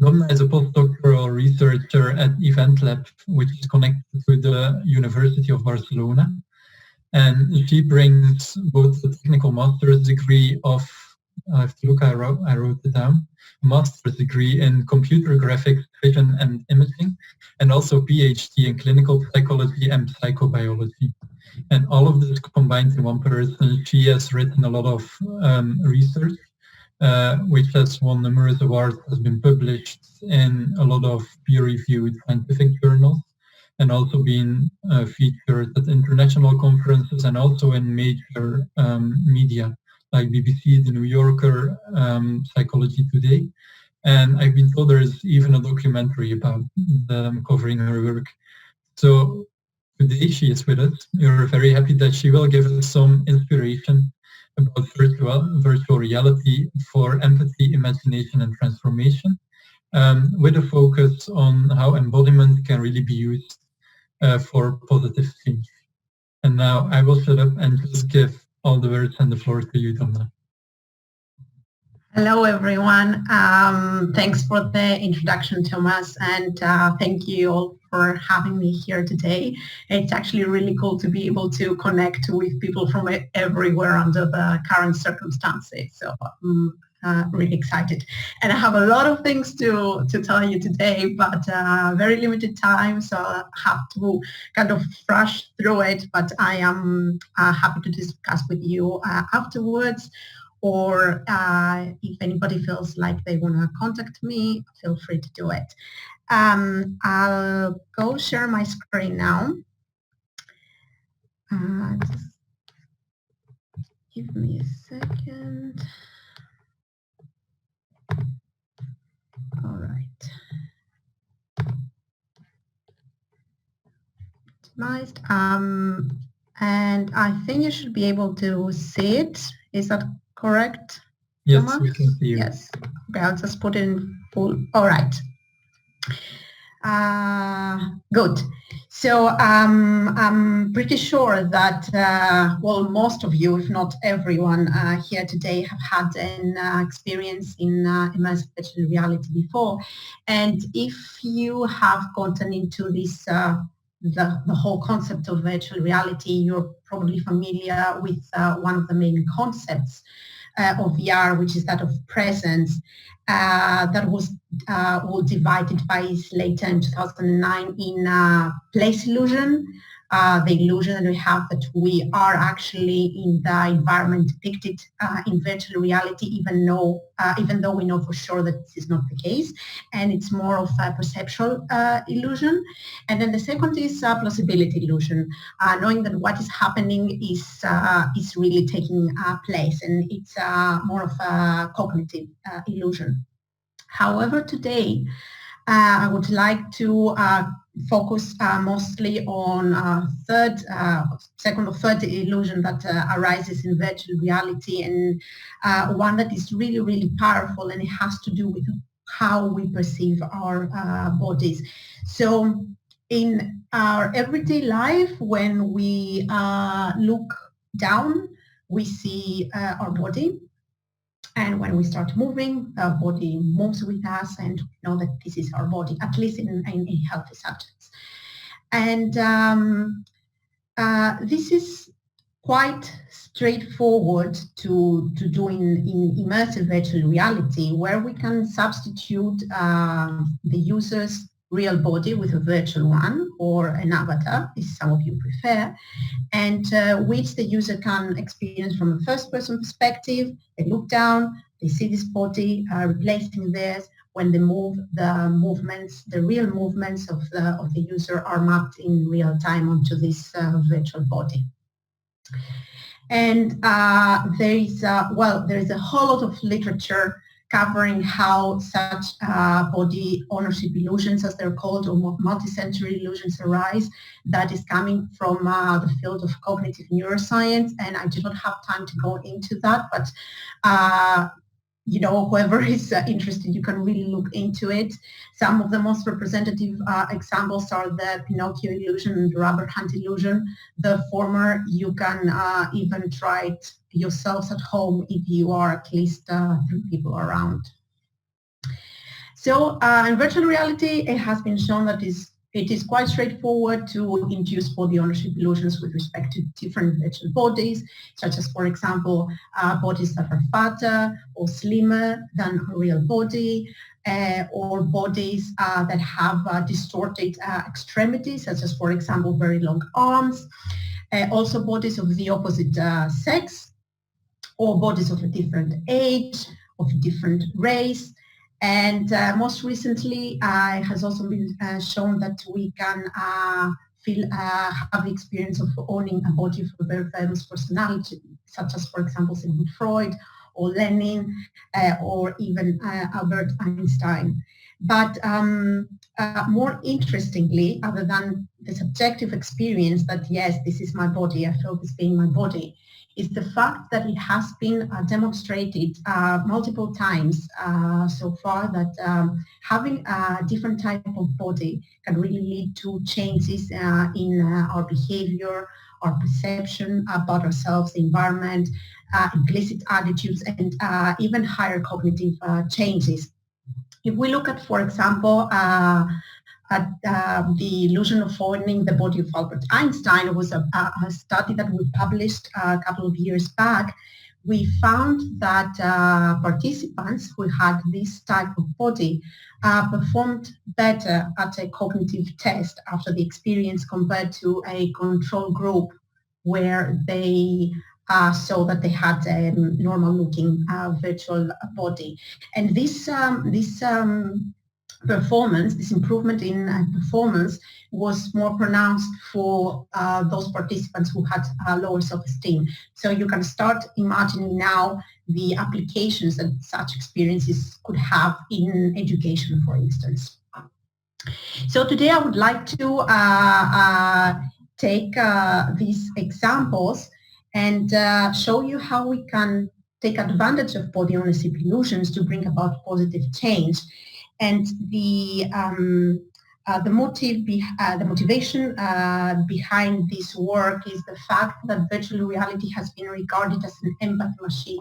Domna is a postdoctoral researcher at Event Lab, which is connected to the University of Barcelona. And she brings both the technical master's degree of, I have to look, I wrote it down, master's degree in computer graphics, vision and imaging, and also PhD in clinical psychology and psychobiology. And all of this combined in one person. She has written a lot of research, which has won numerous awards, has been published in a lot of peer-reviewed scientific journals, and also been featured at international conferences and also in major media like BBC, The New Yorker, Psychology Today. And I've been told there is even a documentary about them covering her work. So today she is with us. We're very happy that she will give us some inspiration about virtual reality for empathy, imagination and transformation, with a focus on how embodiment can really be used for positive change. And now I will shut up and just give all the words and the floor to you, Domna. Hello, everyone. Thanks for the introduction, Thomas, and thank you all for having me here today. It's actually really cool to be able to connect with people from everywhere under the current circumstances. So I'm really excited. And I have a lot of things to tell you today, but very limited time, so I have to kind of rush through it, but I am happy to discuss with you afterwards. Or if anybody feels like they want to contact me, feel free to do it. I'll go share my screen now. Just give me a second. All right. Optimized. And I think you should be able to see it. Is that correct? Yes, Thomas? we can see you. Yes. Okay, I'll just put in full. All right. Good. So I'm pretty sure that, well, most of you, if not everyone here today, have had an experience in immersive virtual reality before. And if you have gotten into this the whole concept of virtual reality, you're probably familiar with one of the main concepts of VR, which is that of presence, that was divided by Slater in 2009 in place illusion, the illusion that we have that we are actually in the environment depicted in virtual reality, even though we know for sure that this is not the case, and it's more of a perceptual illusion. And then the second is plausibility illusion, knowing that what is happening is really taking place, and it's more of a cognitive illusion. However, today I would like to focus mostly on second or third illusion that arises in virtual reality, and one that is really, really powerful, and it has to do with how we perceive our bodies. So in our everyday life, when we look down, we see our body. And when we start moving, our body moves with us, and we know that this is our body, at least in healthy subjects. And this is quite straightforward to do in immersive virtual reality, where we can substitute the user's real body with a virtual one or an avatar, if some of you prefer, and which the user can experience from a first-person perspective. They look down, they see this body replacing theirs. When they move, the movements, the real movements of the user are mapped in real time onto this virtual body. And there is a whole lot of literature covering how such body ownership illusions, as they're called, or multisensory illusions arise. That is coming from the field of cognitive neuroscience, and I do not have time to go into that, but you know, whoever is interested, you can really look into it. Some of the most representative examples are the Pinocchio illusion and the rubber hand illusion. The former, you can even try it yourselves at home if you are at least 3 people around. So in virtual reality, it has been shown that it is quite straightforward to induce body ownership illusions with respect to different virtual bodies, such as, for example, bodies that are fatter or slimmer than a real body, or bodies that have distorted extremities, such as, for example, very long arms, also bodies of the opposite sex, or bodies of a different age, of a different race. And most recently, it has also been shown that we can have the experience of owning a body of a very famous personality, such as, for example, Sigmund Freud, or Lenin, or even Albert Einstein. But more interestingly, other than the subjective experience that, yes, this is my body, I feel this being my body, is the fact that it has been demonstrated multiple times so far that having a different type of body can really lead to changes in our behavior, our perception about ourselves, the environment, implicit attitudes, and even higher cognitive changes. If we look at, for example, at the illusion of owning the body of Albert Einstein, it was a study that we published a couple of years back. We found that participants who had this type of body performed better at a cognitive test after the experience compared to a control group where they saw that they had a normal-looking virtual body. And this performance, this improvement in performance was more pronounced for those participants who had lower self-esteem. So you can start imagining now the applications that such experiences could have in education, for instance. So today I would like to take these examples and show you how we can take advantage of body ownership illusions to bring about positive change. And the motivation behind this work is the fact that virtual reality has been regarded as an empathy machine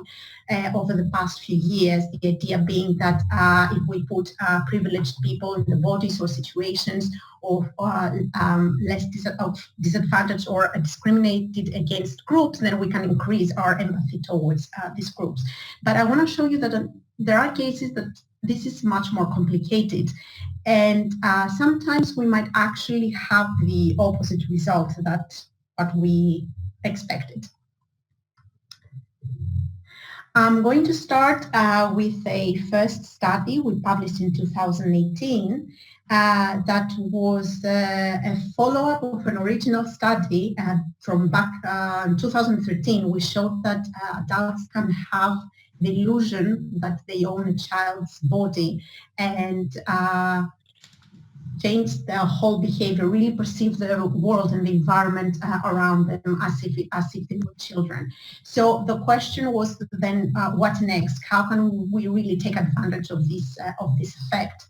over the past few years. The idea being that if we put privileged people in the bodies or situations of less disadvantaged or discriminated against groups, then we can increase our empathy towards these groups. But I want to show you that there are cases that this is much more complicated, and sometimes we might actually have the opposite result that what we expected. I'm going to start with a first study we published in 2018 that was a follow-up of an original study from back in 2013. We showed that adults can have the illusion that they own a child's body and change their whole behavior, really perceive the world and the environment around them as if they were children. So the question was then, what next? How can we really take advantage of this effect?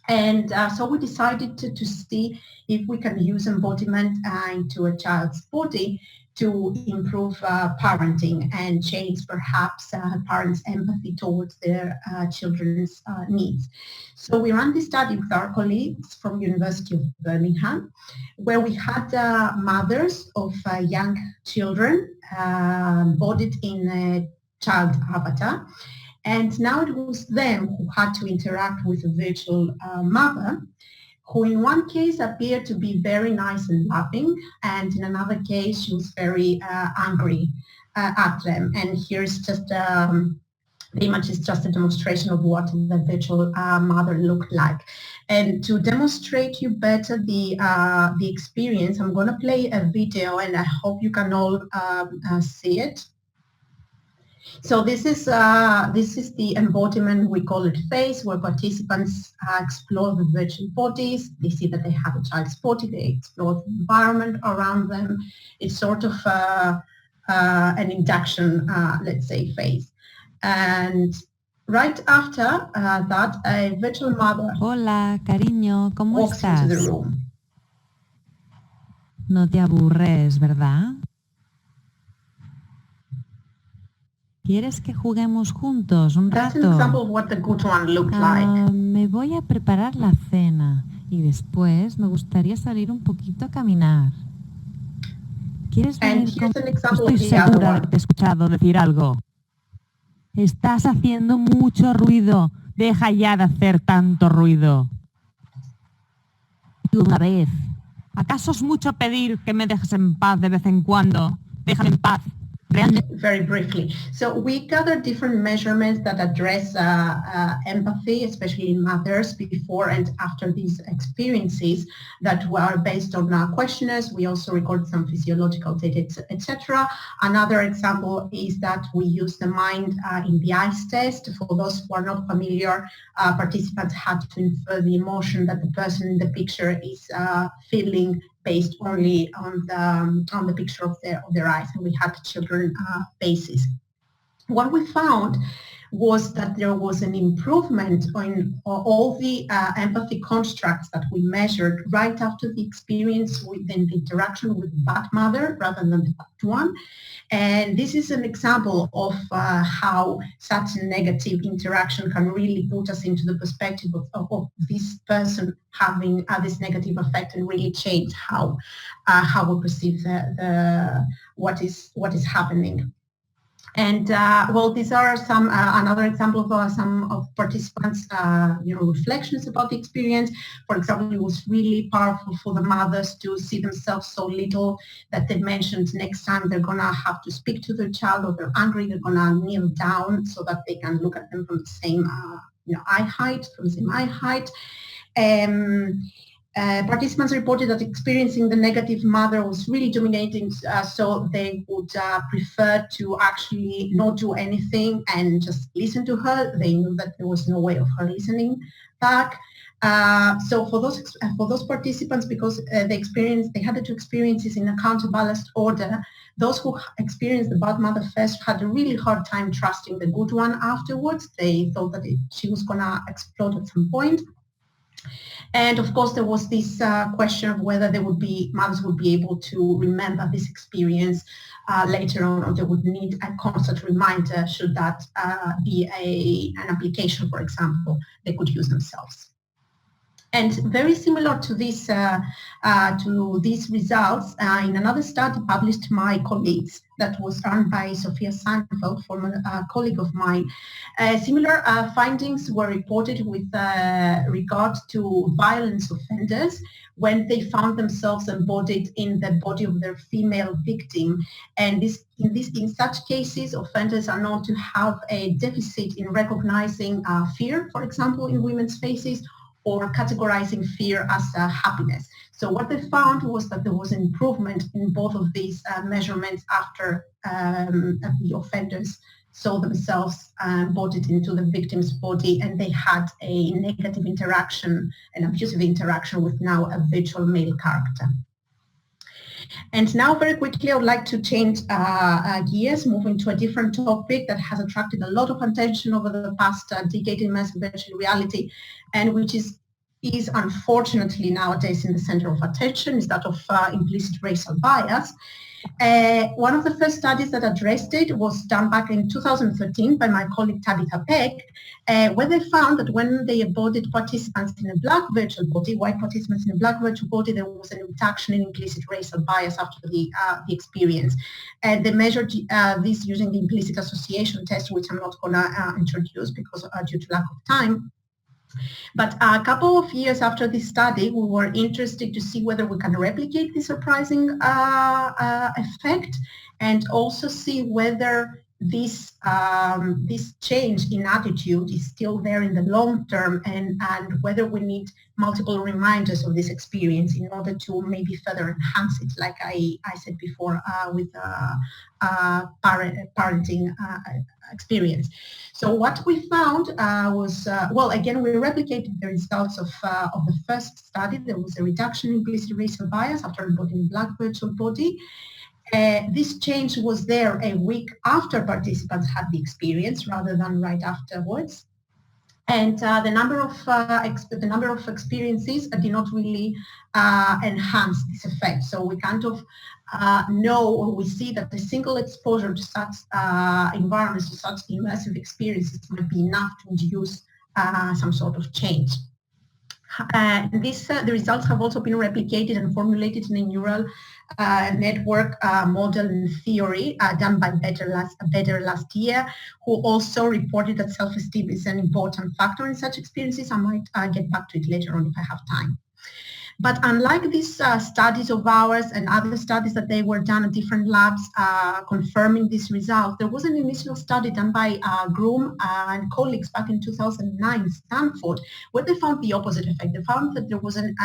And so we decided to see if we can use embodiment into a child's body to improve parenting and change perhaps parents' empathy towards their children's needs. So we ran this study with our colleagues from University of Birmingham, where we had mothers of young children embodied in a child avatar. And now it was them who had to interact with a virtual mother, who in one case appeared to be very nice and loving, and in another case she was very angry at them. And here's just the image is just a demonstration of what the virtual mother looked like. And to demonstrate you better the experience, I'm going to play a video, and I hope you can all see it. So this is the embodiment, we call it phase, where participants explore the virtual bodies. They see that they have a child's body, they explore the environment around them. It's sort of an induction, let's say, phase. And right after that, a virtual mother Hola, cariño, ¿cómo walks estás? into the room. No te aburres, ¿verdad? ¿Quieres que juguemos juntos un That's an rato? example of what the good one looked like. Me voy a preparar la cena y después me gustaría salir un poquito a caminar. ¿Quieres And venir here's an example Estoy of the other segura de one. que te he escuchado decir algo. Estás haciendo mucho ruido. Deja ya de hacer tanto ruido. Una vez. ¿Acaso es mucho pedir que me dejes en paz de vez en cuando? Déjame en paz. Very briefly. So we gathered different measurements that address empathy, especially in mothers before and after these experiences that were based on questionnaires. We also recorded some physiological data, etc. Another example is that we use the mind in the eyes test. For those who are not familiar, participants had to infer the emotion that the person in the picture is feeling based only on the picture of their eyes, and we had children faces. What we found was that there was an improvement in all the empathy constructs that we measured right after the experience within the interaction with the bad mother rather than the good one. And this is an example of how such a negative interaction can really put us into the perspective of this person having this negative effect and really change how we perceive what is happening. And well, these are some another example of some of participants' reflections about the experience. For example, it was really powerful for the mothers to see themselves so little that they mentioned next time they're gonna have to speak to their child or they're angry, they're gonna kneel down so that they can look at them from the same eye height. Participants reported that experiencing the negative mother was really dominating, so they would prefer to actually not do anything and just listen to her. They knew that there was no way of her listening back. So for those participants, because they had the two experiences in a counterbalanced order, those who experienced the bad mother first had a really hard time trusting the good one afterwards. They thought that she was going to explode at some point. And of course, there was this question of whether mothers would be able to remember this experience later on, or they would need a constant reminder should that be an application, for example, they could use themselves. And very similar to these results, in another study published by my colleagues that was run by Sophia Seinfeld, former colleague of mine, similar findings were reported with regard to violence offenders when they found themselves embodied in the body of their female victim. And in such cases, offenders are known to have a deficit in recognizing fear, for example, in women's faces, or categorizing fear as happiness. So what they found was that there was an improvement in both of these measurements after the offenders saw themselves embodied into the victim's body, and they had a negative interaction, an abusive interaction with now a virtual male character. And now very quickly, I would like to change gears, moving to a different topic that has attracted a lot of attention over the past decade in immersive virtual reality, and which is unfortunately nowadays in the center of attention, is that of implicit racial bias. One of the first studies that addressed it was done back in 2013 by my colleague Tabitha Peck, where they found that when they embodied participants in a black virtual body, white participants in a black virtual body, there was a reduction in implicit racial bias after the experience. And they measured this using the implicit association test, which I'm not going to introduce because due to lack of time. But a couple of years after this study, we were interested to see whether we can replicate this surprising effect, and also see whether this change in attitude is still there in the long term, and whether we need multiple reminders of this experience in order to maybe further enhance it, like I said before with parenting experience. So what we found was, well, again, we replicated the results of the first study. There was a reduction in implicit racial bias after embodying black virtual body. This change was there a week after participants had the experience rather than right afterwards. And the number of experiences did not really enhance this effect. So we kind of we see that the single exposure to such environments, to such immersive experiences might be enough to induce some sort of change. The results have also been replicated and formulated in a neural network model and theory done by Better last year, who also reported that self-esteem is an important factor in such experiences. I might get back to it later on if I have time. But unlike these studies of ours and other studies that they were done at different labs confirming this result, there was an initial study done by Groom and colleagues back in 2009 in Stanford, where they found the opposite effect. They found that there was an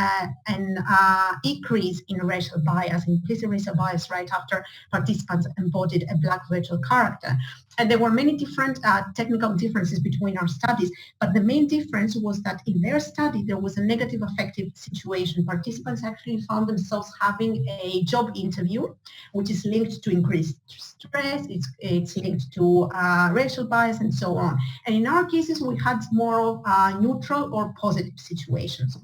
increase in racial bias, implicit racial bias, right after participants embodied a Black virtual character. And there were many different technical differences between our studies, but the main difference was that in their study, there was a negative affective situation. Participants actually found themselves having a job interview, which is linked to increased stress, it's linked to racial bias, and so on. And in our cases, we had more of neutral or positive situations.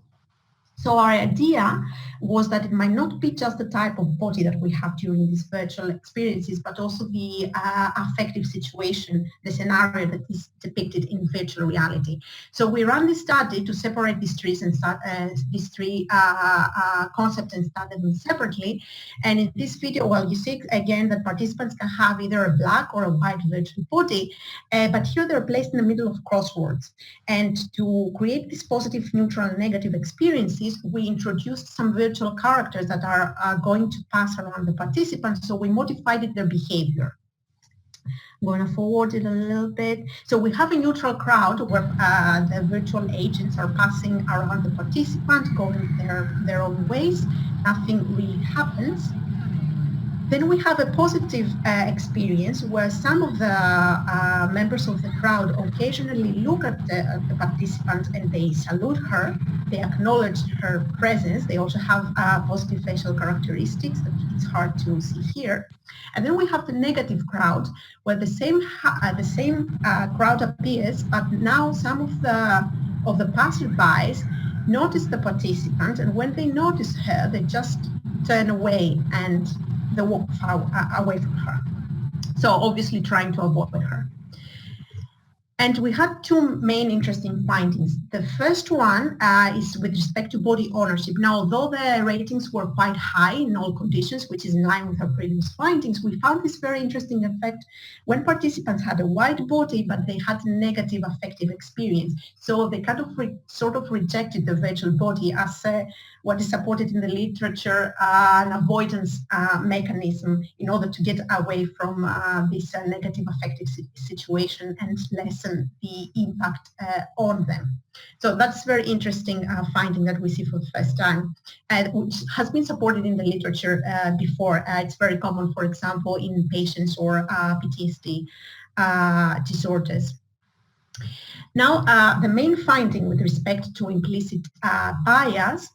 So our idea was that it might not be just the type of body that we have during these virtual experiences, but also the affective situation, the scenario that is depicted in virtual reality. So we ran this study to separate these three concepts and study them separately. And in this video, well, you see again that participants can have either a Black or a white virtual body, but here they're placed in the middle of crosswords. And to create these positive, neutral, and negative experiences, we introduced some virtual characters that are going to pass around the participants, so we modified their behavior. I'm going to forward it a little bit. So we have a neutral crowd where the virtual agents are passing around the participant, going their own ways. Nothing really happens. Then we have a positive experience where some of the members of the crowd occasionally look at the participant and they salute her, they acknowledge her presence, they also have positive facial characteristics that it's hard to see here. And then we have the negative crowd where the same crowd appears, but now some of the passerbys notice the participant, and when they notice her, they just turn away and they walk far away from her. So obviously trying to avoid her. And we had two main interesting findings. The first one is with respect to body ownership. Now, although the ratings were quite high in all conditions, which is in line with our previous findings, we found this very interesting effect when participants had a white body, but they had a negative affective experience. So they kind of sort of rejected the virtual body as what is supported in the literature, an avoidance mechanism in order to get away from this negative affective situation and lessen the impact on them. So that's very interesting finding that we see for the first time, which has been supported in the literature before. It's very common, for example, in patients or PTSD disorders. Now, the main finding with respect to implicit bias,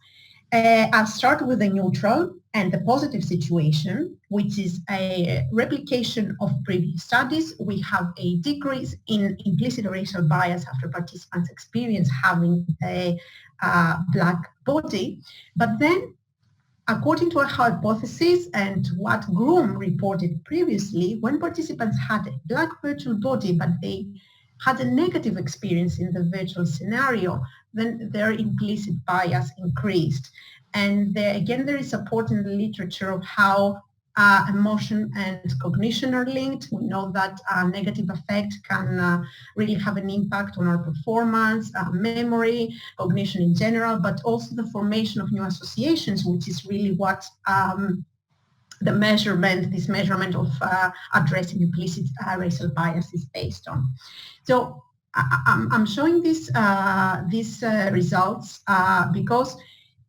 I'll start with the neutral and the positive situation, which is a replication of previous studies. We have a decrease in implicit racial bias after participants experience having a Black body. But then, according to our hypothesis and what Groom reported previously, when participants had a Black virtual body, but they had a negative experience in the virtual scenario, then their implicit bias increased. And again, there is support in the literature of how emotion and cognition are linked. We know that negative affect can really have an impact on our performance, memory, cognition in general, but also the formation of new associations, which is really what this measurement of addressing implicit racial bias is based on. So I'm showing these results because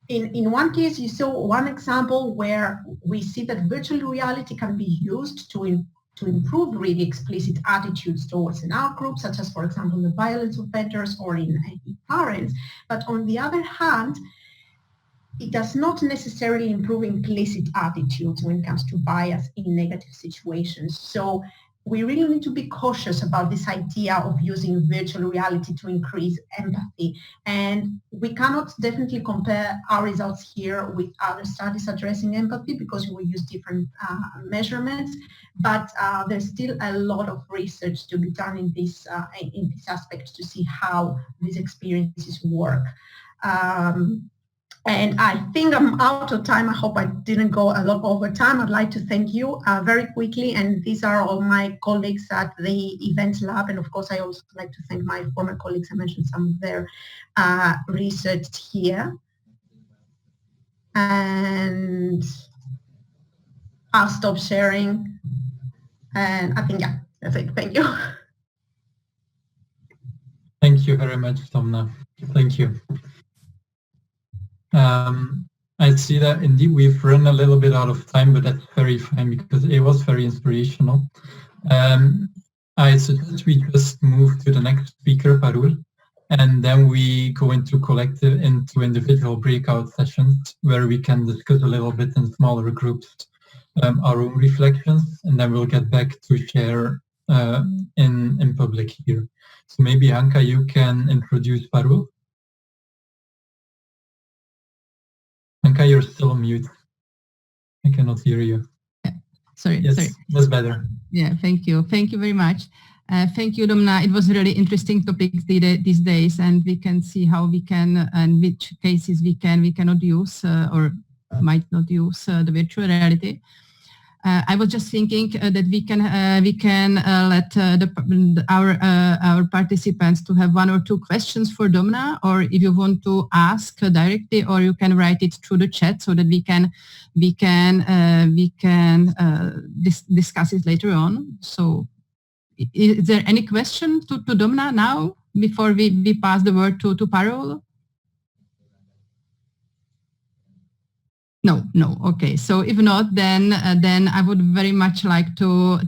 in one case, you saw one example where we see that virtual reality can be used to improve really explicit attitudes towards an outgroup, such as, for example, the violence offenders or in parents. But on the other hand, it does not necessarily improve implicit attitudes when it comes to bias in negative situations. So we really need to be cautious about this idea of using virtual reality to increase empathy. And we cannot definitely compare our results here with other studies addressing empathy because we use different measurements, but there's still a lot of research to be done in this aspect to see how these experiences work. And I think I'm out of time. I hope I didn't go a lot over time. I'd like to thank you very quickly. And these are all my colleagues at the Event Lab. And of course, I also like to thank my former colleagues. I mentioned some of their research here. And I'll stop sharing. And I think, yeah, that's it. Thank you. Thank you very much, Domna. Thank you. I see that indeed we've run a little bit out of time, but that's very fine because it was very inspirational. I suggest we just move to the next speaker, Parul, and then we go into individual breakout sessions where we can discuss a little bit in smaller groups our own reflections, and then we'll get back to share in public here. So maybe Hanka, you can introduce Parul. Hanka, you're still on mute. I cannot hear you. Sorry. That's better. Yeah, thank you. Thank you very much. Thank you, Domna. It was a really interesting topic these days, and we can see how we can and which cases we cannot use or might not use the virtual reality. I was just thinking that we can let our participants to have one or two questions for Domna, or if you want to ask directly, or you can write it through the chat so that we can discuss it later on. So, is there any question to Domna now before we pass the word to Parul? No. Okay. So if not, then I would very much like to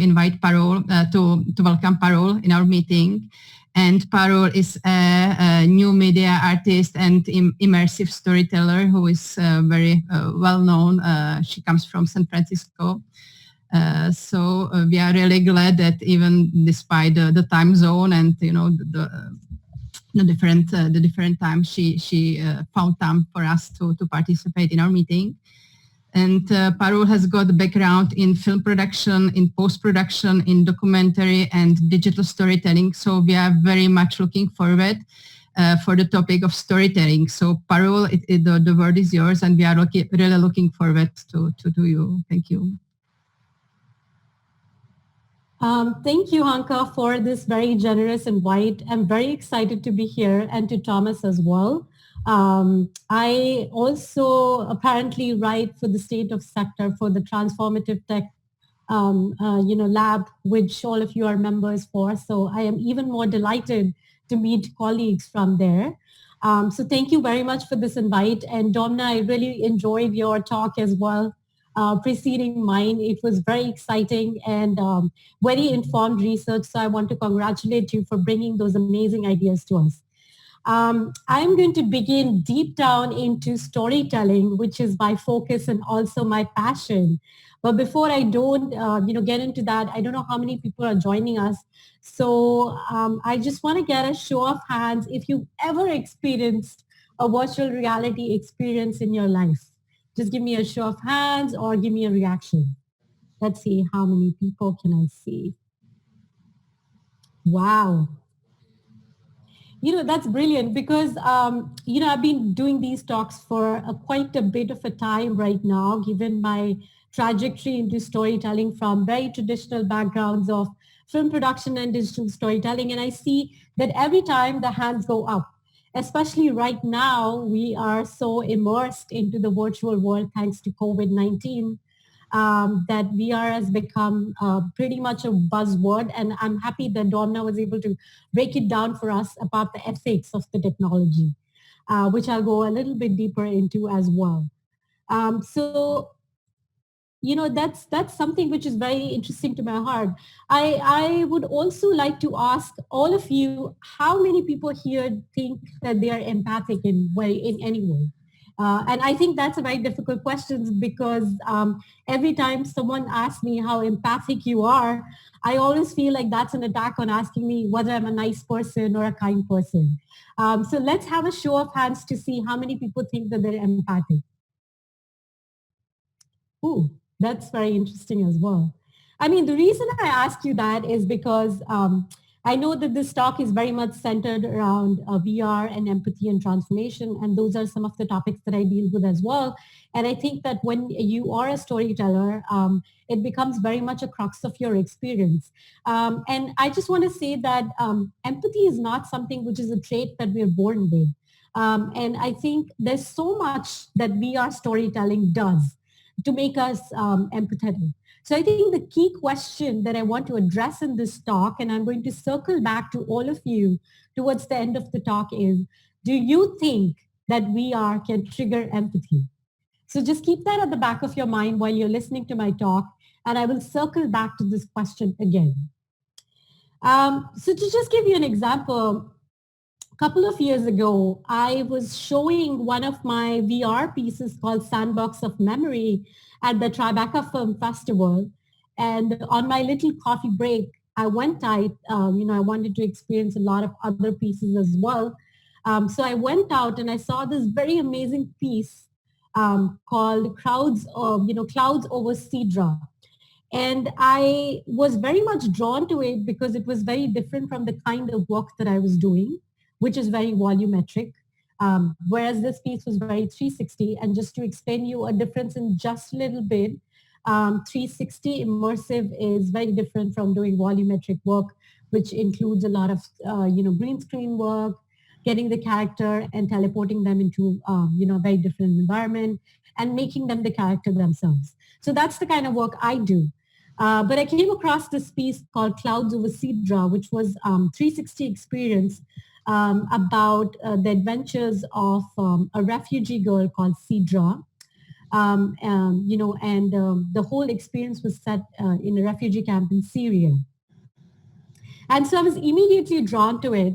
invite Parul to welcome Parul in our meeting. And Parul is a new media artist and immersive storyteller who is very well known. She comes from San Francisco. So we are really glad that even despite the time zone and the different times she found time for us to participate in our meeting. And Parul has got a background in film production, in post-production, in documentary and digital storytelling. So we are very much looking forward for the topic of storytelling. So Parul, the word is yours, and we are really looking forward to you. Thank you. Thank you, Hanka, for this very generous invite. I'm very excited to be here, and to Thomas as well. I also apparently write for the state of sector for the Transformative Tech lab, which all of you are members for. So I am even more delighted to meet colleagues from there. So thank you very much for this invite. And Domna, I really enjoyed your talk as well. Preceding mine. It was very exciting and very informed research. So I want to congratulate you for bringing those amazing ideas to us. I'm going to begin deep down into storytelling, which is my focus and also my passion. But before I don't, get into that, I don't know how many people are joining us. So I just want to get a show of hands if you've ever experienced a virtual reality experience in your life. Just give me a show of hands or give me a reaction. Let's see how many people can I see. Wow. That's brilliant because, I've been doing these talks for quite a bit of a time right now, given my trajectory into storytelling from very traditional backgrounds of film production and digital storytelling. And I see that every time the hands go up. Especially right now, we are so immersed into the virtual world thanks to COVID-19 that VR has become pretty much a buzzword. And I'm happy that Domna was able to break it down for us about the ethics of the technology, which I'll go a little bit deeper into as well. That's something which is very interesting to my heart. I would also like to ask all of you, how many people here think that they are empathic in any way? And I think that's a very difficult question because every time someone asks me how empathic you are, I always feel like that's an attack on asking me whether I'm a nice person or a kind person. So let's have a show of hands to see how many people think that they're empathic. Ooh, that's very interesting as well. I mean, the reason I ask you that is because I know that this talk is very much centered around VR and empathy and transformation, and those are some of the topics that I deal with as well. And I think that when you are a storyteller, it becomes very much a crux of your experience. And I just want to say that empathy is not something which is a trait that we're born with. And I think there's so much that VR storytelling does to make us empathetic. So I think the key question that I want to address in this talk, and I'm going to circle back to all of you towards the end of the talk is, do you think that VR can trigger empathy? So just keep that at the back of your mind while you're listening to my talk, and I will circle back to this question again. So to just give you an example, a couple of years ago, I was showing one of my VR pieces called Sandbox of Memory at the Tribeca Film Festival. And on my little coffee break, I went out, I wanted to experience a lot of other pieces as well. So I went out and I saw this very amazing piece called Clouds over Cedra. And I was very much drawn to it because it was very different from the kind of work that I was doing, which is very volumetric, whereas this piece was very 360. And just to explain you a difference in just a little bit, 360 immersive is very different from doing volumetric work, which includes a lot of, green screen work, getting the character and teleporting them into, a very different environment and making them the character themselves. So that's the kind of work I do. But I came across this piece called Clouds over Cedra, which was 360 experience about the adventures of a refugee girl called Cedra. The whole experience was set in a refugee camp in Syria. And so I was immediately drawn to it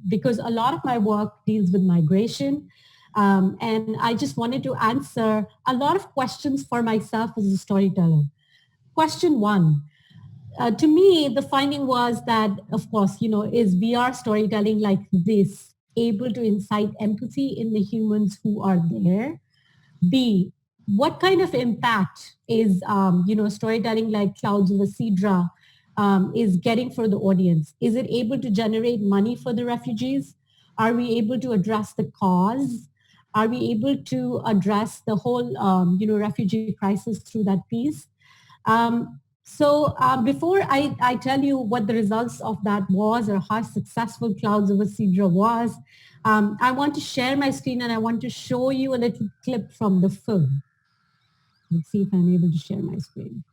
because a lot of my work deals with migration. And I just wanted to answer a lot of questions for myself as a storyteller. Question one, to me, the finding was that, of course, is VR storytelling like this able to incite empathy in the humans who are there? B, what kind of impact is, storytelling like Clouds over Cedra is getting for the audience? Is it able to generate money for the refugees? Are we able to address the cause? Are we able to address the whole, refugee crisis through that piece? So before I tell you what the results of that was or how successful Clouds over Cedra was, I want to share my screen and I want to show you a little clip from the film. Let's see if I'm able to share my screen.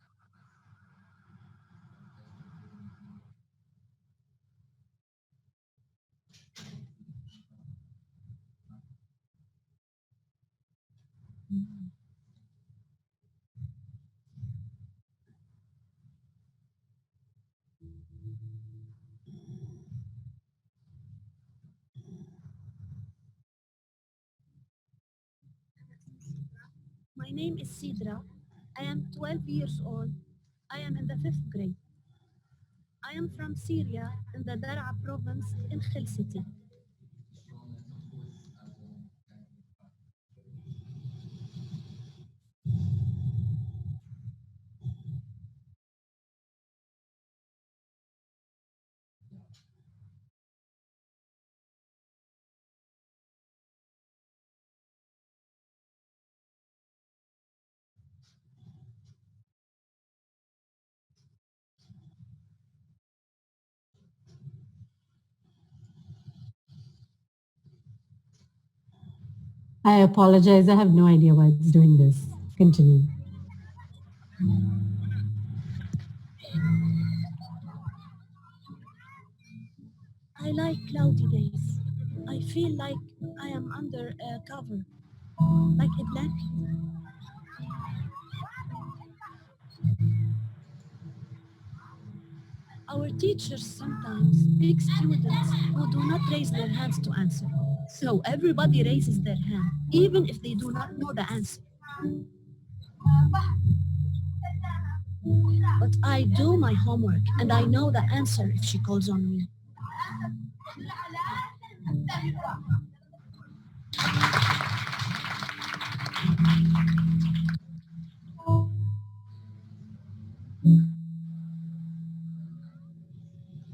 My name is Sidra. I am 12 years old. I am in the 5th grade. I am from Syria in the Dar'a province in Khil City. I apologize. I have no idea why it's doing this. Continue. I like cloudy days. I feel like I am under a cover, like a blanket. Our teachers sometimes pick students who do not raise their hands to answer. So everybody raises their hand, even if they do not know the answer. But I do my homework and I know the answer if she calls on me.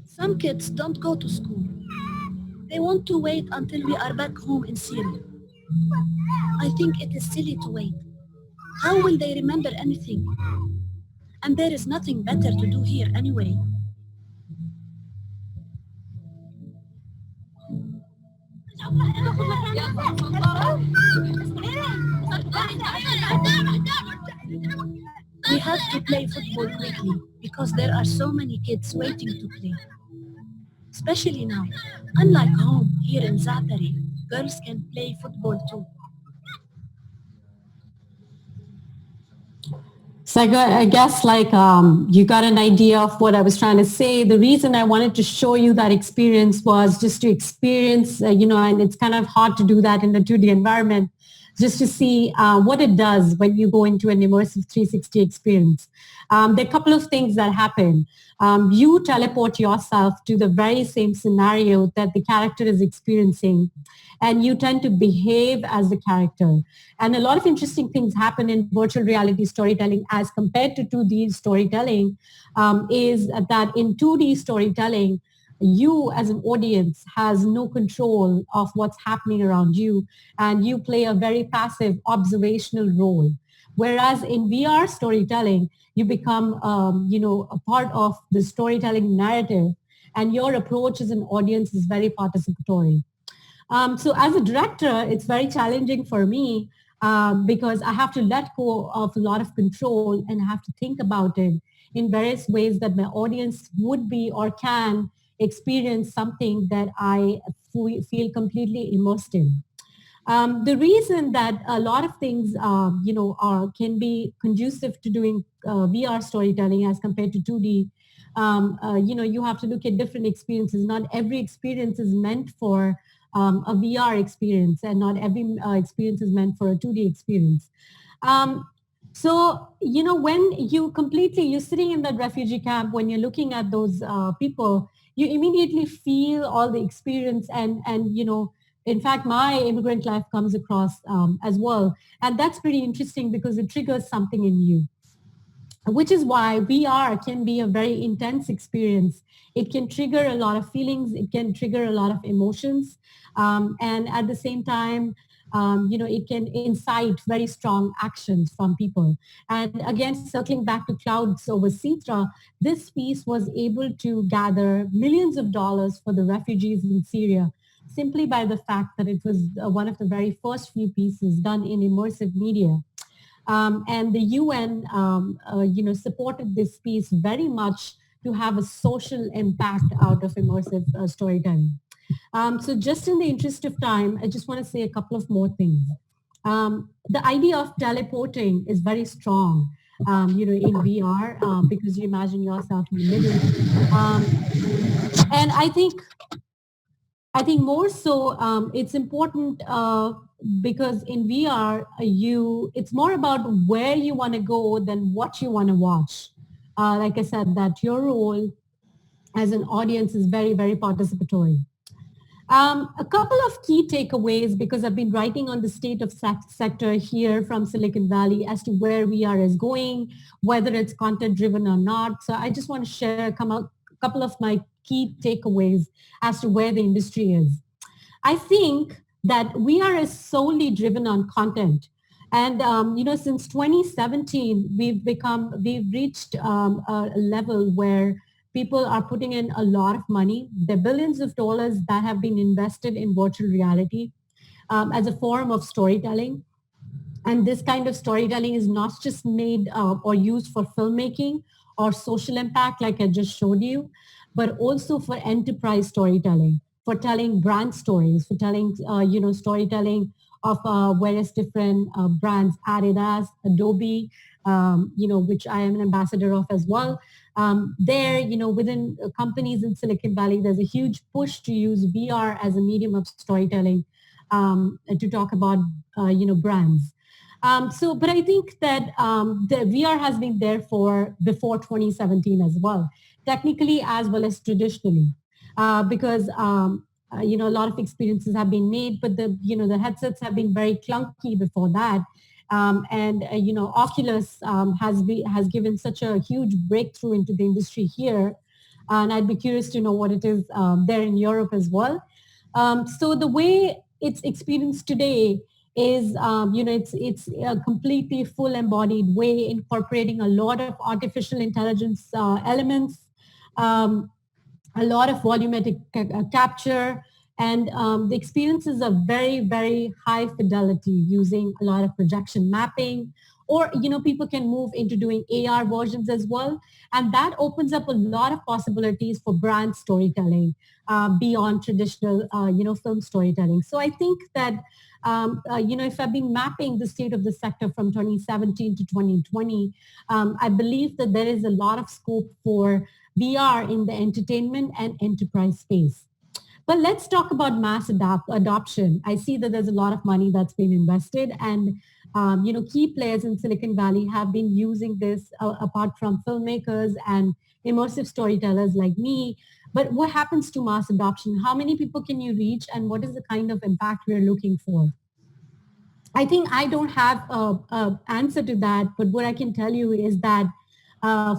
Some kids don't go to school. They want to wait until we are back home in Syria. I think it is silly to wait. How will they remember anything? And there is nothing better to do here anyway. We have to play football quickly because there are so many kids waiting to play. Especially now. Unlike home, here in Zatari, girls can play football too. So I guess like you got an idea of what I was trying to say. The reason I wanted to show you that experience was just to experience, and it's kind of hard to do that in a 2D environment, just to see what it does when you go into an immersive 360 experience. There are a couple of things that happen. You teleport yourself to the very same scenario that the character is experiencing, and you tend to behave as the character. And a lot of interesting things happen in virtual reality storytelling as compared to 2D storytelling, is that in 2D storytelling, you as an audience has no control of what's happening around you, and you play a very passive observational role. Whereas in VR storytelling, you become, a part of the storytelling narrative, and your approach as an audience is very participatory. So as a director, it's very challenging for me because I have to let go of a lot of control and have to think about it in various ways that my audience would be or can experience something that I feel completely immersed in. The reason that a lot of things, can be conducive to doing VR storytelling as compared to 2D, you have to look at different experiences. Not every experience is meant for a VR experience, and not every experience is meant for a 2D experience. So, when you're sitting in that refugee camp, when you're looking at those people, you immediately feel all the experience and in fact, my immigrant life comes across as well. And that's pretty interesting because it triggers something in you, which is why VR can be a very intense experience. It can trigger a lot of feelings. It can trigger a lot of emotions. And at the same time, it can incite very strong actions from people. And again, circling back to Clouds over Sitra, this piece was able to gather millions of dollars for the refugees in Syria, simply by the fact that it was one of the very first few pieces done in immersive media. And the UN, supported this piece very much to have a social impact out of immersive storytelling. So just in the interest of time, I just want to say a couple of more things. The idea of teleporting is very strong, in VR, because you imagine yourself in the middle. And I think more so, it's important because in VR, it's more about where you want to go than what you want to watch. Like I said, that your role as an audience is very, very participatory. A couple of key takeaways, because I've been writing on the state of sector here from Silicon Valley as to where VR is going, whether it's content driven or not. So I just want to share a couple of my key takeaways as to where the industry is. I think that VR is solely driven on content. And, since 2017, we've reached a level where people are putting in a lot of money. There are billions of dollars that have been invested in virtual reality as a form of storytelling. And this kind of storytelling is not just made or used for filmmaking or social impact, like I just showed you, but also for enterprise storytelling, for telling brand stories, for telling, storytelling of various different brands, Adidas, Adobe, which I am an ambassador of as well. Within companies in Silicon Valley, there's a huge push to use VR as a medium of storytelling. to talk about, brands. But I think that the VR has been there before 2017 as well, technically as well as traditionally, because a lot of experiences have been made, but the headsets have been very clunky before that. Oculus has given such a huge breakthrough into the industry here, and I'd be curious to know what it is there in Europe as well. So the way it's experienced today is, it's a completely full embodied way, incorporating a lot of artificial intelligence elements, a lot of volumetric capture, and the experiences are very, very high fidelity using a lot of projection mapping, or, people can move into doing AR versions as well. And that opens up a lot of possibilities for brand storytelling beyond traditional, film storytelling. So I think that, if I've been mapping the state of the sector from 2017 to 2020, I believe that there is a lot of scope for VR in the entertainment and enterprise space. But let's talk about mass adoption. I see that there's a lot of money that's been invested, and key players in Silicon Valley have been using this apart from filmmakers and immersive storytellers like me. But what happens to mass adoption? How many people can you reach, and what is the kind of impact we're looking for? I think I don't have an answer to that, but what I can tell you is that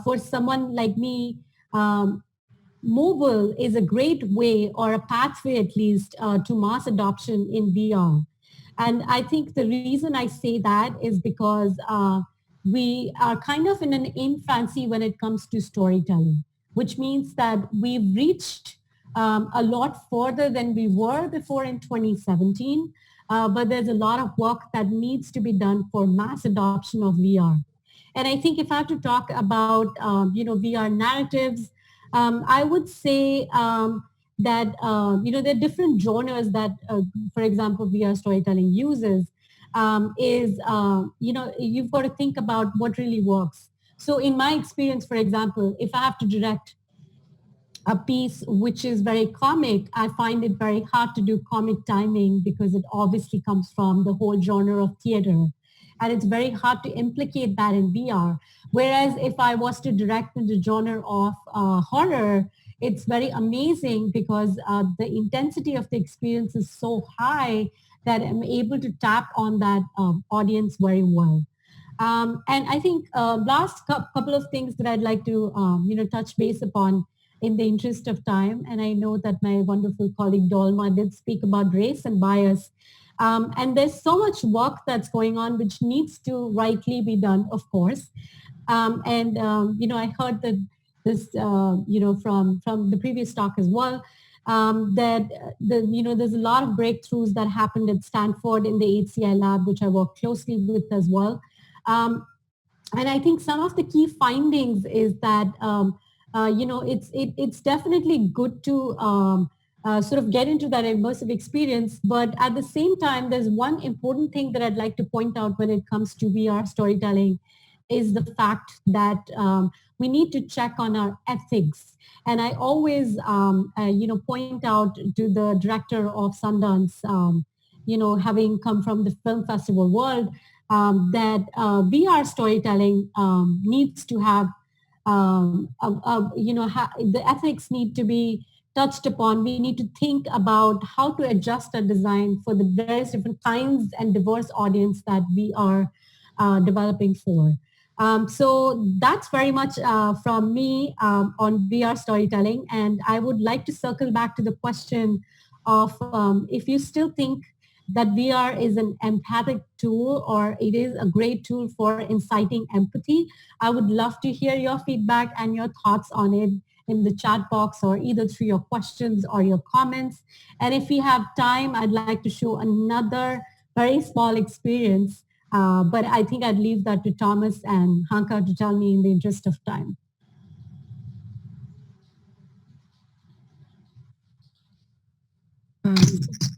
for someone like me, mobile is a great way, or a pathway at least, to mass adoption in VR. And I think the reason I say that is because we are kind of in an infancy when it comes to storytelling, which means that we've reached a lot further than we were before in 2017. But there's a lot of work that needs to be done for mass adoption of VR. And I think if I have to talk about, VR narratives, I would say that, there are different genres that, for example, VR storytelling uses, you've got to think about what really works. So in my experience, for example, if I have to direct a piece which is very comic, I find it very hard to do comic timing because it obviously comes from the whole genre of theater. And it's very hard to implicate that in VR. Whereas if I was to direct in the genre of horror, it's very amazing because the intensity of the experience is so high that I'm able to tap on that audience very well. And I think last couple of things that I'd like to touch base upon in the interest of time, and I know that my wonderful colleague Domna did speak about race and bias. And there's so much work that's going on which needs to rightly be done, of course. I heard that this, from the previous talk as well, that there's a lot of breakthroughs that happened at Stanford in the HCI lab, which I work closely with as well. And I think some of the key findings is that it's definitely good to sort of get into that immersive experience. But at the same time, there's one important thing that I'd like to point out when it comes to VR storytelling is the fact that we need to check on our ethics. And I always, point out to the director of Sundance, having come from the film festival world, that VR storytelling needs to have, the ethics need to be touched upon. We need to think about how to adjust a design for the various different kinds and diverse audience that we are developing for. So that's very much from me on VR storytelling. And I would like to circle back to the question of if you still think that VR is an empathic tool or it is a great tool for inciting empathy, I would love to hear your feedback and your thoughts on it in the chat box or either through your questions or your comments. And if we have time, I'd like to show another very small experience, but I think I'd leave that to Thomas and Hanka to tell me in the interest of time.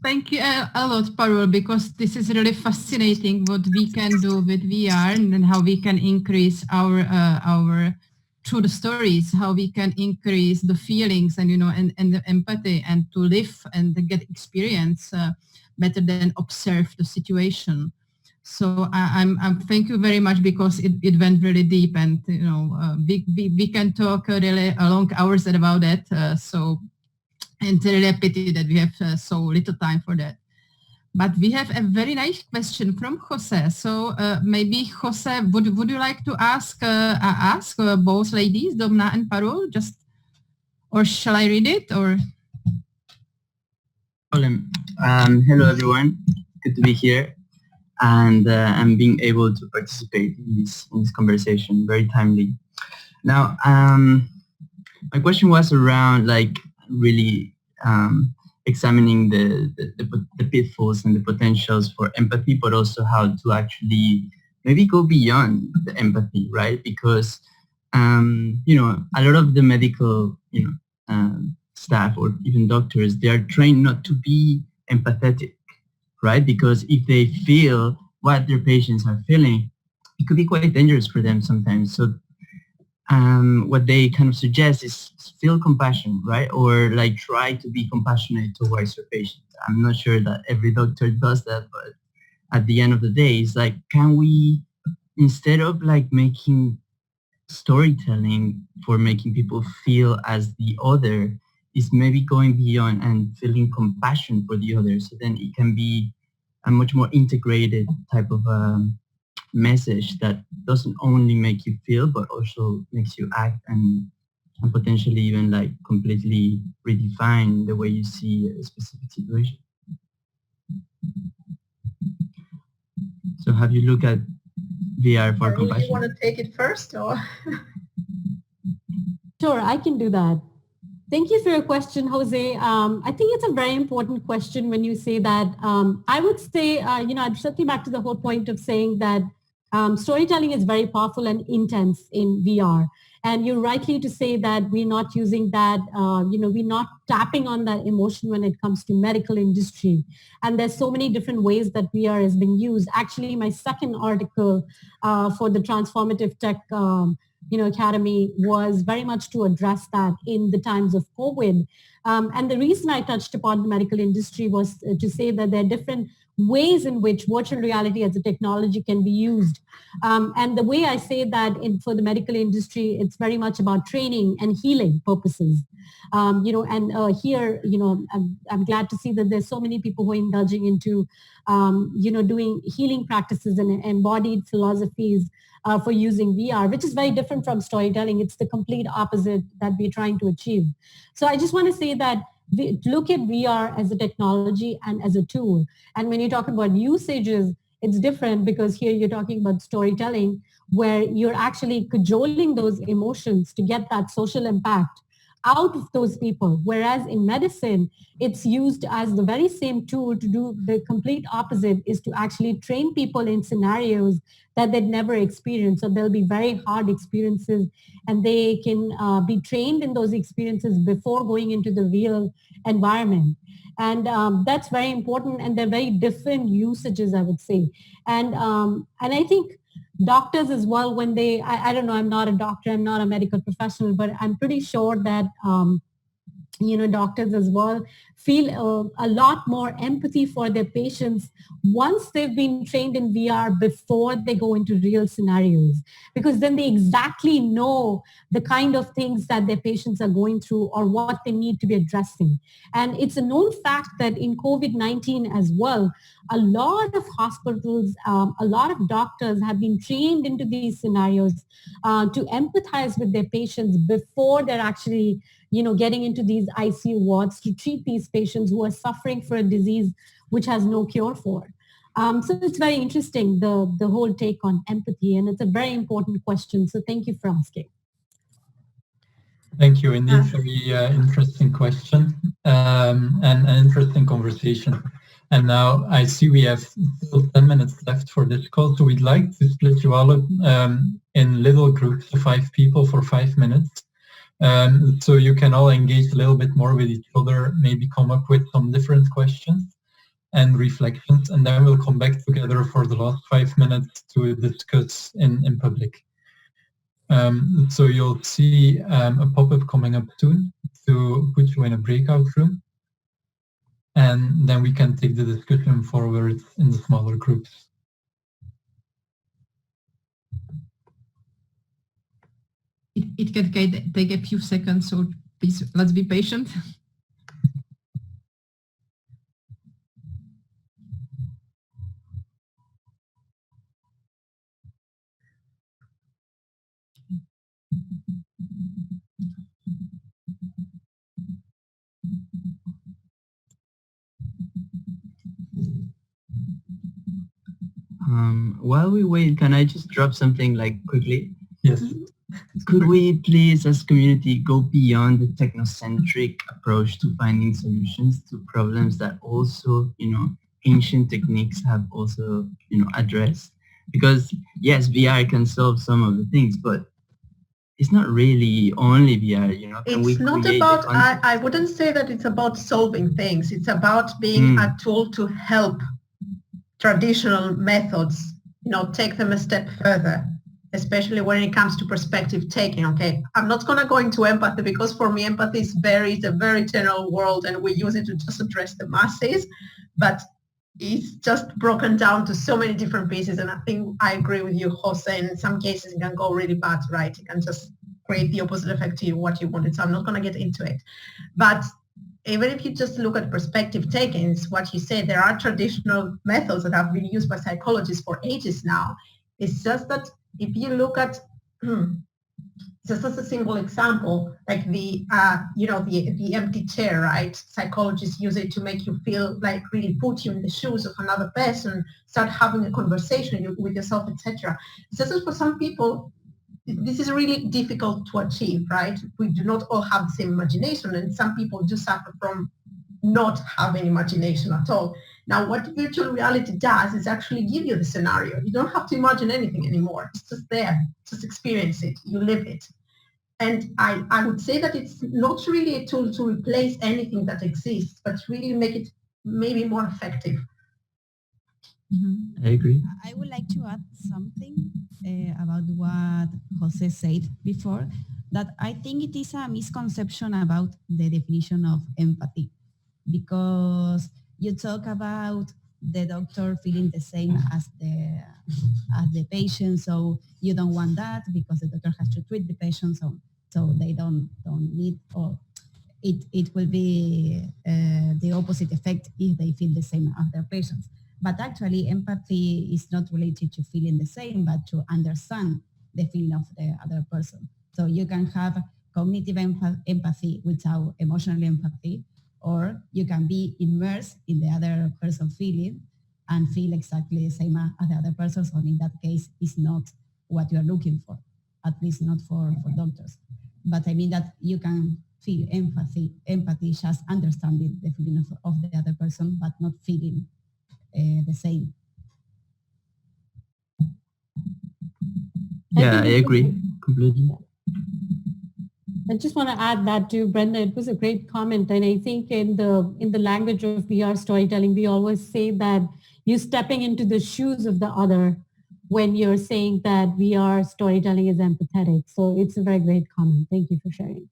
Thank you a lot, Parul, because this is really fascinating what we can do with VR and then how we can increase our through the stories, how we can increase the feelings and and the empathy and to live and to get experience better than observe the situation. So I'm thank you very much, because it went really deep, and we can talk really long hours about that. And it's really a pity that we have so little time for that. But we have a very nice question from Jose. So maybe Jose, would you like to ask both ladies, Domna and Parul, or shall I read it, or? Hello everyone, good to be here, and I'm being able to participate in this conversation, very timely. Now, my question was around really examining the pitfalls and the potentials for empathy, but also how to actually maybe go beyond the empathy, right? Because a lot of the medical staff or even doctors, they are trained not to be empathetic, right? Because if they feel what their patients are feeling, it could be quite dangerous for them sometimes. So what they kind of suggest is feel compassion, right? Or try to be compassionate towards your patient. I'm not sure that every doctor does that, but at the end of the day, it's can we, instead of making storytelling for making people feel as the other, is maybe going beyond and feeling compassion for the other. So then it can be a much more integrated type of message that doesn't only make you feel, but also makes you act and potentially even completely redefine the way you see a specific situation. So have you looked at VR for compassion? You want to take it first, or? Sure, I can do that. Thank you for your question, Jose. I think it's a very important question when you say that. I would say, I'd certainly back to the whole point of saying that storytelling is very powerful and intense in VR. And you're rightly to say that we're not using that, we're not tapping on that emotion when it comes to medical industry. And there's so many different ways that VR is being used. Actually, my second article for the Transformative Tech Academy was very much to address that in the times of COVID. And the reason I touched upon the medical industry was to say that there are different ways in which virtual reality as a technology can be used. And the way I say that for the medical industry, it's very much about training and healing purposes. Here, I'm glad to see that there's so many people who are indulging into, doing healing practices and embodied philosophies for using VR, which is very different from storytelling. It's the complete opposite that we're trying to achieve. So I just want to say that look at VR as a technology and as a tool. And when you talk about usages, it's different, because here you're talking about storytelling where you're actually cajoling those emotions to get that social impact out of those people. Whereas in medicine, it's used as the very same tool to do the complete opposite, is to actually train people in scenarios that they'd never experienced. So there'll be very hard experiences, and they can be trained in those experiences before going into the real environment. And that's very important, and they're very different usages, I would say. And I think doctors as well, when I don't know, I'm not a doctor, I'm not a medical professional, but I'm pretty sure that, doctors as well feel a lot more empathy for their patients once they've been trained in VR before they go into real scenarios, because then they exactly know the kind of things that their patients are going through or what they need to be addressing. And it's a known fact that in COVID-19 as well, a lot of hospitals, a lot of doctors have been trained into these scenarios to empathize with their patients before they're actually getting into these ICU wards to treat these patients who are suffering for a disease which has no cure for. So it's very interesting, the whole take on empathy, and it's a very important question. So thank you for asking. Thank you. Indeed, very interesting question and an interesting conversation. And now I see we have still 10 minutes left for this call, so we'd like to split you all up in little groups of 5 people for 5 minutes. So you can all engage a little bit more with each other, maybe come up with some different questions and reflections, and then we'll come back together for the last 5 minutes to discuss in public. So you'll see a pop-up coming up soon to put you in a breakout room. and then we can take the discussion forward in the smaller groups. It can take a few seconds, so please, let's be patient. While we wait, can I just drop something like quickly? Yes. Could we please, as community, go beyond the technocentric approach to finding solutions to problems that also, ancient techniques have also, addressed? Because yes, VR can solve some of the things, but it's not really only VR, It's not about, I wouldn't say that it's about solving things. It's about being a tool to help traditional methods, take them a step further, especially when it comes to perspective taking. Okay, I'm not going to go into empathy because for me, empathy is it's a very general world and we use it to just address the masses, but it's just broken down to so many different pieces. And I think I agree with you, Jose. In some cases, it can go really bad, right? It can just create the opposite effect to what you wanted. So I'm not going to get into it. But even if you just look at perspective taking, it's what you said, there are traditional methods that have been used by psychologists for ages now. It's just that if you look at, just as a single example, like the empty chair, right? Psychologists use it to make you feel like really put you in the shoes of another person, start having a conversation with yourself, etc. It's just that for some people, this is really difficult to achieve, right? We do not all have the same imagination, and some people do suffer from not having imagination at all. Now, what virtual reality does is actually give you the scenario. You don't have to imagine anything anymore. It's just there. Just experience it. You live it. And I would say that it's not really a tool to replace anything that exists, but really make it maybe more effective. I agree. I would like to add something about what Jose said before, that I think it is a misconception about the definition of empathy, because you talk about the doctor feeling the same as the patient, so you don't want that because the doctor has to treat the patient, so they don't need, or it will be the opposite effect if they feel the same as their patients. But actually, empathy is not related to feeling the same, but to understand the feeling of the other person. So you can have cognitive empathy without emotional empathy, or you can be immersed in the other person's feeling and feel exactly the same as the other person. So in that case, it's not what you are looking for, at least not for doctors. But I mean that you can feel empathy just understanding the feeling of the other person, but not feeling the same. Yeah, I agree completely. I just want to add that to Brenda. It was a great comment, and I think in the language of VR storytelling, we always say that you're stepping into the shoes of the other when you're saying that VR storytelling is empathetic. So it's a very great comment. Thank you for sharing.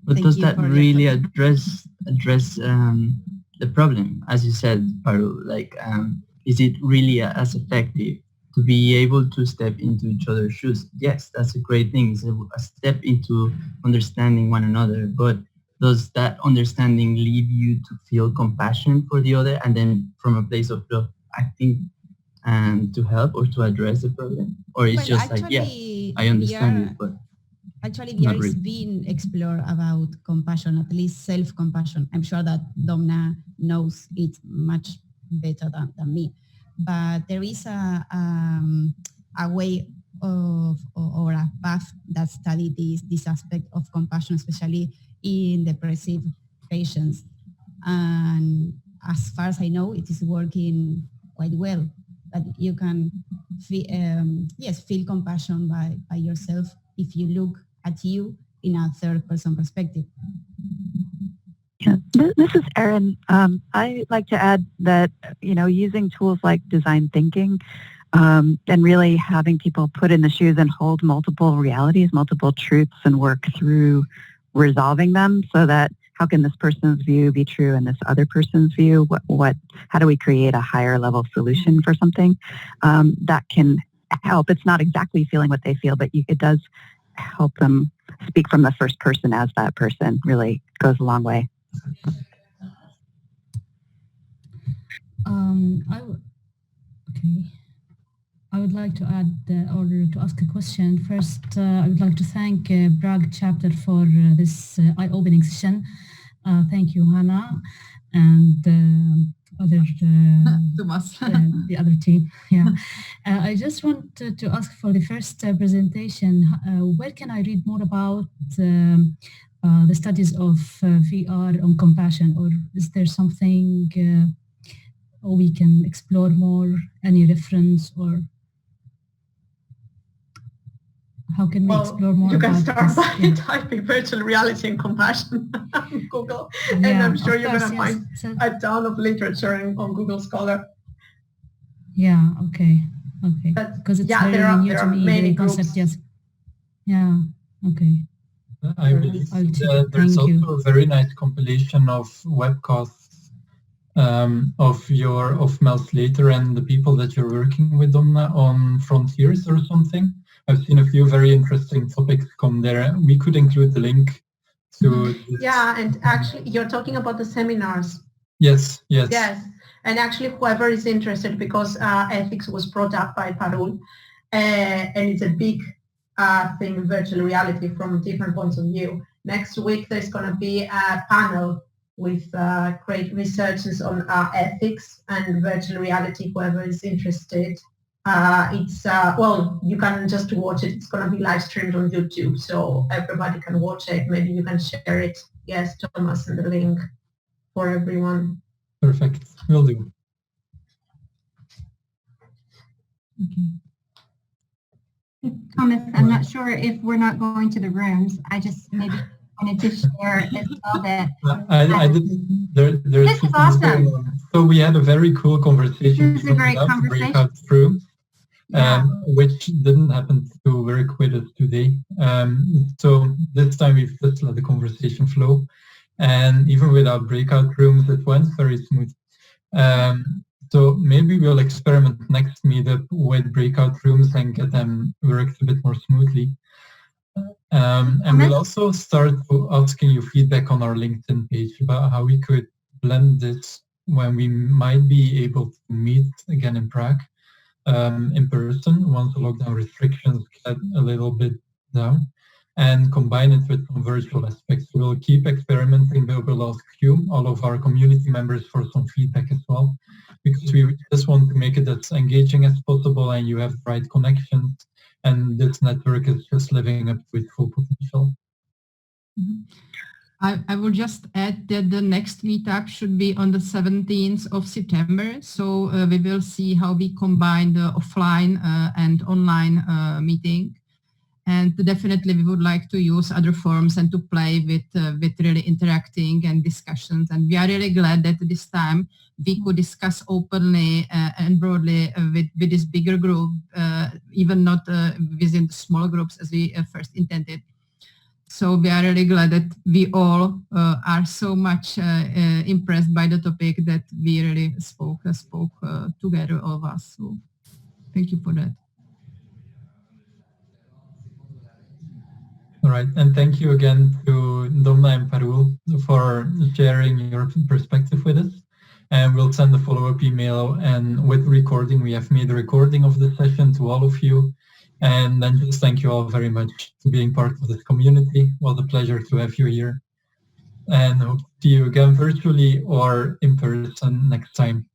But does that really address the problem, as you said, Parul? Like, is it really as effective to be able to step into each other's shoes? Yes, that's a great thing. It's a step into understanding one another. But does that understanding lead you to feel compassion for the other, and then from a place of love, acting and to help or to address the problem? Or it's just like, yeah, I understand it, but actually VR is being explored about compassion, at least self-compassion. I'm sure that Domna knows it much better than me. But there is a way of, or a path that studies this aspect of compassion, especially in depressive patients. And as far as I know, it is working quite well. That you can feel compassion by yourself if you look at you in a third person perspective. Yeah, this is Erin. I like to add that, using tools like design thinking and really having people put in the shoes and hold multiple realities, multiple truths, and work through resolving them so that how can this person's view be true and this other person's view? How do we create a higher level solution for something? That can help. It's not exactly feeling what they feel, but it does help them speak from the first person as that person. Really goes a long way. I would like to add or to ask a question. First, I would like to thank Prague chapter for this eye-opening session. Thank you, Hannah, and other the other team. Yeah, I just want to ask for the first presentation. Where can I read more about the studies of VR on compassion, or is there something we can explore more? Any reference, or how can we explore more? You can about start this? by typing virtual reality and compassion on Google, and I'm sure you're going to find a ton of literature on Google Scholar. Yeah. Okay. Because it's very new to me. Many concept. groups. Yes. Yeah. Okay. I believe there's also a very nice compilation of webcasts of Mel Slater and the people that you're working with, Domna, on Frontiers or something. I've seen a few very interesting topics come there. We could include the link to this. Yeah, and actually you're talking about the seminars. Yes. And actually whoever is interested, because ethics was brought up by Parul, and it's a big thing, virtual reality from different points of view. Next week there's going to be a panel with great researchers on ethics and virtual reality. Whoever is interested, you can just watch it. It's going to be live streamed on YouTube, so everybody can watch it. Maybe you can share it. Yes, Thomas, and the link for everyone. Perfect. Will do. Thomas, I'm not sure if we're not going to the rooms. I just maybe wanted to share as well that I didn't. There's this is awesome. So we had a very cool conversation. This is a great conversation. Breakout rooms, Yeah. which didn't happen to work with us today. So this time we've just let the conversation flow, and even without breakout rooms, it went very smooth. So maybe we'll experiment next meetup with breakout rooms and get them worked a bit more smoothly. And we'll also start asking you feedback on our LinkedIn page about how we could blend this when we might be able to meet again in Prague in person once the lockdown restrictions get a little bit down, and combine it with some virtual aspects. We'll keep experimenting, but we'll ask you, all of our community members, for some feedback as well, because we just want to make it as engaging as possible and you have the right connections, and this network is just living up to its full potential. I will just add that the next meetup should be on the 17th of September. So we will see how we combine the offline and online meeting. And definitely we would like to use other forms and to play with really interacting and discussions. And we are really glad that this time we could discuss openly and broadly with this bigger group, even not within the small groups as we first intended. So we are really glad that we all are so much impressed by the topic that we really spoke together, all of us. So thank you for that. All right, and thank you again to Domna and Parul for sharing your perspective with us. And we'll send a follow-up email, and with recording, we have made a recording of the session to all of you. And then just thank you all very much for being part of this community. It was a pleasure to have you here. And hope to see you again virtually or in person next time.